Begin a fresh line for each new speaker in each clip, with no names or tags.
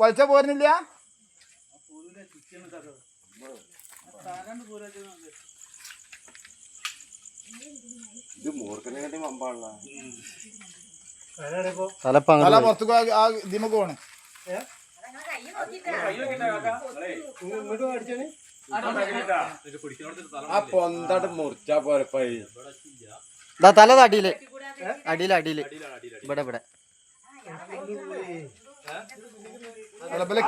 വലിച്ച പോരുന്നില്ല. തല പുറത്തേക്ക് ഇതിമക്ക് പോണേ.
തല അടിയില് അടിയില് അടിയില് ഇവിടെ ഇവിടെ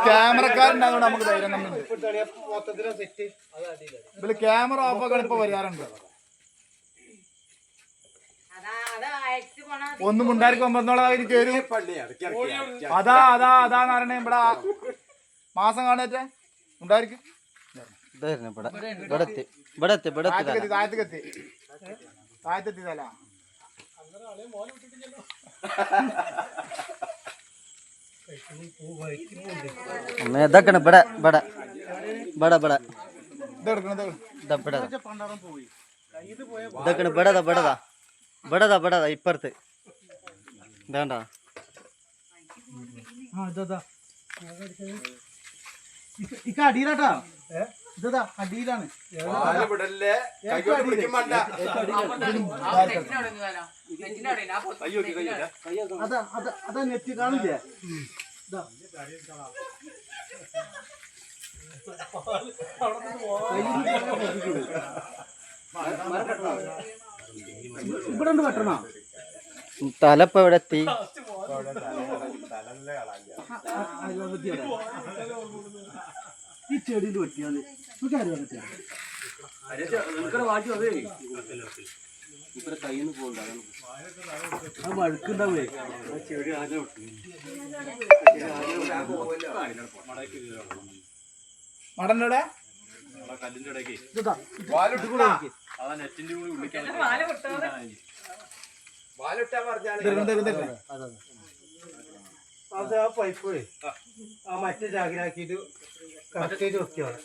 ക്യാമറക്കാരുണ്ടാകും നമുക്ക് ധൈര്യം. ക്യാമറ ഓഫ് ആക്കാൻ ഇപ്പൊ വരാറുണ്ട്. ഒന്നും ഉണ്ടായിരിക്കും ഒമ്പതോളം അതാ അതാ അതാന്ന് പറയണേ. ഇവിടെ മാസം കാണേറ്റ ഉണ്ടായിരിക്കും. താഴത്തെത്തി തല
ഇതൊക്കെ ഇവിടെ ഇവിടെ ഇവിടെ ഇവിടെ ഇതൊക്കെ ഇവിടെതാ ഇവിടെതാ ഇവിടെതാ ഇവിടെതാ ഇപ്പുറത്ത് ഇതാണ്ടാ.
അടിയിലാട്ടാ. ഇതാ അടിയിലാണ്. അതാ നെറ്റ് കാണില്ലേ? ഇവിടെ വെട്ടണോ?
തലപ്പ ഇവിടെ എത്തി.
ഈ ചെടിയിൽ വെട്ടിയാൽ വഴുക്കുണ്ടാവേ. മടന്നോടെ അത് ആ പൈപ്പ് ആ മറ്റേ ജാഗിലാക്കിട്ട് കറക്റ്റ് വെക്കുകയാണ്.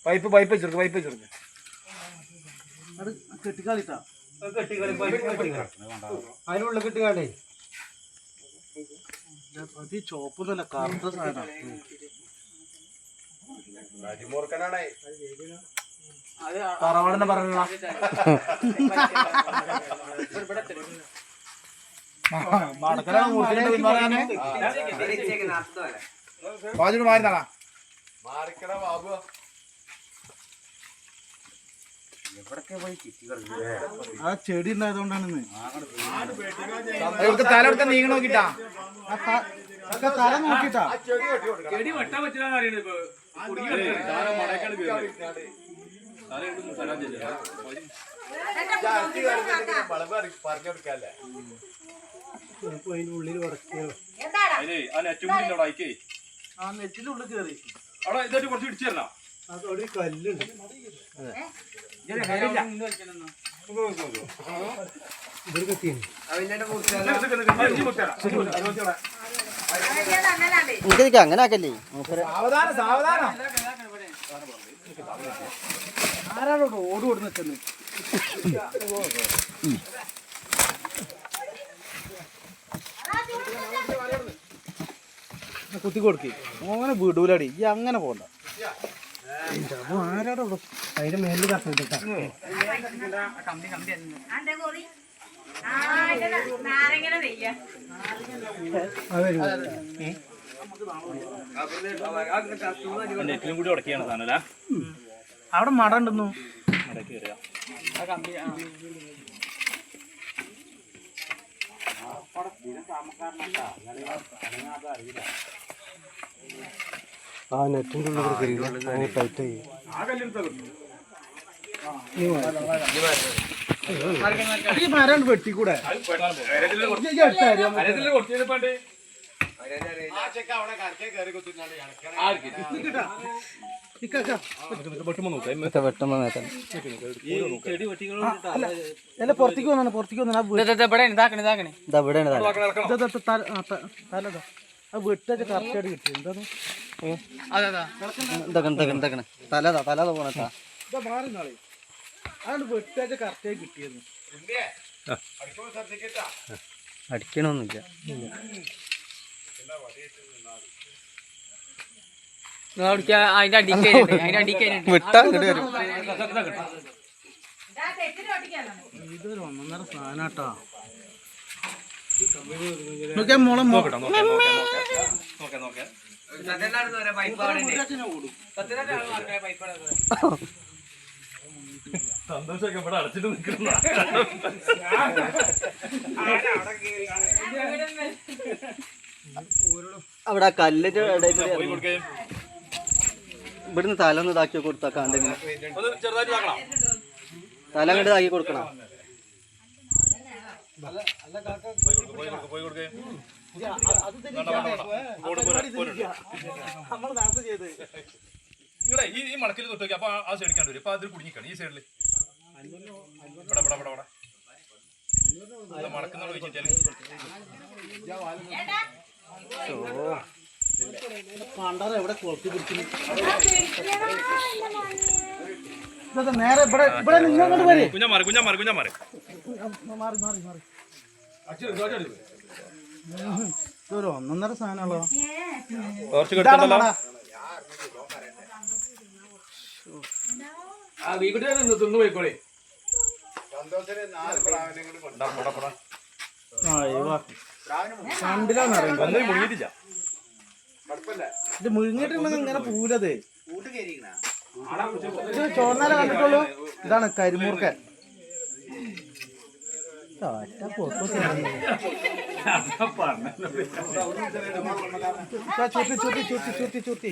പൈപ്പ് പൈപ്പ് വെച്ചെടുക്കും. പൈപ്പ് വെച്ചെടുക്കും. അത് കെട്ടിക്കാളിട്ടാ കെട്ടിക്കളി പൈപ്പ് കെട്ടിക്കളി അതിനുള്ള കെട്ടിക്കാളേ. അത് ചോപ്പൊന്നുമല്ല, കറുത്ത സാധനം. പറവാടെന്ന് പറഞ്ഞ മാറിനാളാ ആ ചെടി ഉണ്ടായതുകൊണ്ടാണ് തല എടുക്കാൻ നീങ്ങ നോക്കിട്ടാ. തല നോക്കിട്ടാ ചെടി വെട്ടാൻ പറ്റില്ല. ഉള്ളിൽ ആ നെറ്റിന്റെ ഉള്ളിൽ കയറി അവിടെ ഇതായിട്ട് കുറച്ച് പിടിച്ചു തരണം. അതോടെ കല്ലുണ്ട്.
അങ്ങനെ ആക്കല്ലേ.
സാവധാനം സാവധാനം. ആരാണോ ഓട് കൊടുക്കുന്നത്? കുത്തി കൊടുക്കേ. അങ്ങനെ വിടൂലടി. ഈ അങ്ങനെ പോണ്ട. ആരാടോ അതിന്റെ മേലിൽ കത്തിട്ടാ.
നെറ്റിലും കൂടി ഉടക്കിയാണ് സാധനം.
അവിടെ മട ഉണ്ടെന്നു. ആ നെറ്റിന്റെ ഉള്ളിൽ ടൈറ്റ് ആയി. മരം വെട്ടിക്കൂടെ? പുറത്തേക്ക് വന്നാണ് പുറത്തേക്ക് വന്നാ വിട്ടൊക്കെ കറക്റ്റായിട്ട് കിട്ടി എന്താണ്
ഇതൊക്കെ തല പോണട്ടാ
ഇതാ മാറി നാളെ അതാണ് വിട്ടൊക്കെ കറക്റ്റായി കിട്ടിയത്.
അടിക്കണമൊന്നുമില്ല. വിട്ടാ അങ്ങോട്ട് വരും.
ഇതൊരു ഒന്നൊന്നര സാധനാട്ടാ. നോക്കിയാ മോളെ
സന്തോഷമൊക്കെ ഇവിടെ അടച്ചിട്ട് നിൽക്കുന്ന
അവിടെ ആ കല്ലിന്റെ ഇടയിൽ ഇവിടുന്ന് തല ഒന്ന് ഇതാക്കി കൊടുത്താ കാണ്ടെങ്കിൽ തല അങ്ങോട്ട് ഇതാക്കി കൊടുക്കണം.
നിങ്ങളെ ഈ മണക്കിൽ തൊട്ട് നോക്കി അപ്പൊ ആ സൈഡിൽ കണ്ടു വരും. അപ്പൊ അതിൽ കുടുങ്ങിക്കാണ് ഈ സൈഡിൽ ഇവിടെ മണക്കുന്ന വെച്ചിട്ടാല്
എവിടെ കൊളത്തി പിടിക്കുന്നു. നേരെ ഇവിടെ ഇവിടെ നിങ്ങോട്ട് വരെ
കുഞ്ഞാമാറി
മാറി ഇതൊരു ഒന്നൊന്നര സാധനമാണല്ലോ. ഇത് മുഴുങ്ങിട്ടുണ്ടെങ്കിൽ ഇങ്ങനെ പൂരത് ഇത് ചോർന്നാലേ കണ്ടിട്ടുള്ളൂ. ഇതാണ് കരിമൂർക്കൻ. ചുറ്റി